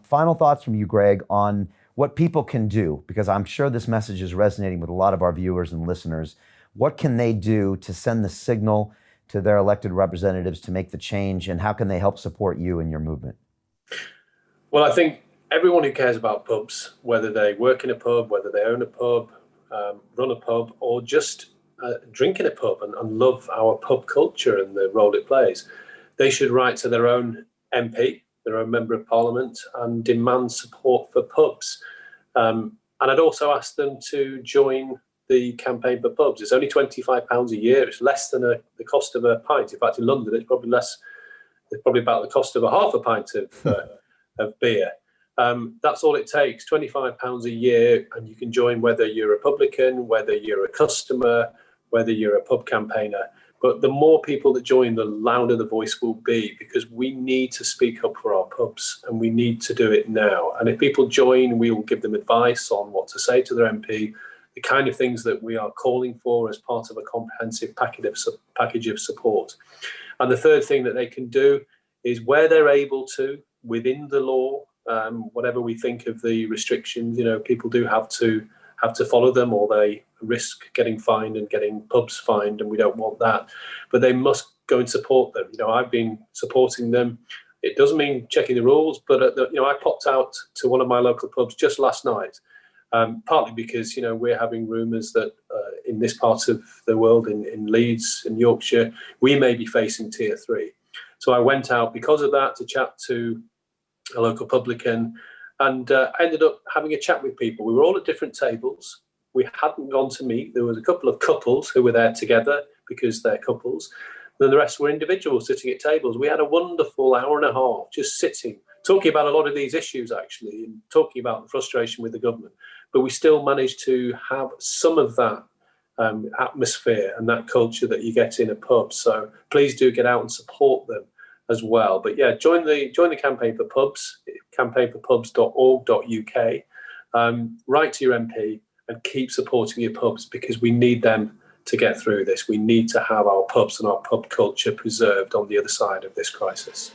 Final thoughts from you, Greg, on what people can do, because I'm sure this message is resonating with a lot of our viewers and listeners. What can they do to send the signal to their elected representatives to make the change, and how can they help support you and your movement? Well, I think everyone who cares about pubs, whether they work in a pub, whether they own a pub, run a pub, or just drink in a pub and love our pub culture and the role it plays, they should write to their own MP, their own Member of Parliament, and demand support for pubs. And I'd also ask them to join the campaign for pubs. It's only £25 a year. It's less than the cost of a pint. In fact, in London, it's probably less. It's probably about the cost of a half a pint of beer. That's all it takes, £25 a year, and you can join whether you're a publican, whether you're a customer, whether you're a pub campaigner. But the more people that join, the louder the voice will be, because we need to speak up for our pubs, and we need to do it now. And if people join, we will give them advice on what to say to their MP, the kind of things that we are calling for as part of a comprehensive package of support. And the third thing that they can do is, where they're able to, within the law, whatever we think of the restrictions, people do have to follow them, or they risk getting fined and getting pubs fined, and we don't want that. But they must go and support them. I've been supporting them. It doesn't mean checking the rules, but I popped out to one of my local pubs just last night, partly because we're having rumours that in this part of the world, in Leeds, in Yorkshire, we may be facing Tier 3. So I went out because of that to chat to a local publican, and I ended up having a chat with people. We were all at different tables. We hadn't gone to meet. There was a couple of couples who were there together because they're couples. Then the rest were individuals sitting at tables. We had a wonderful hour and a half just sitting, talking about a lot of these issues, actually, and talking about the frustration with the government. But we still managed to have some of that atmosphere and that culture that you get in a pub. So please do get out and support them as well. But yeah, join the campaign for pubs, campaignforpubs.org.uk. Write to your MP and keep supporting your pubs, because we need them to get through this. We need to have our pubs and our pub culture preserved on the other side of this crisis.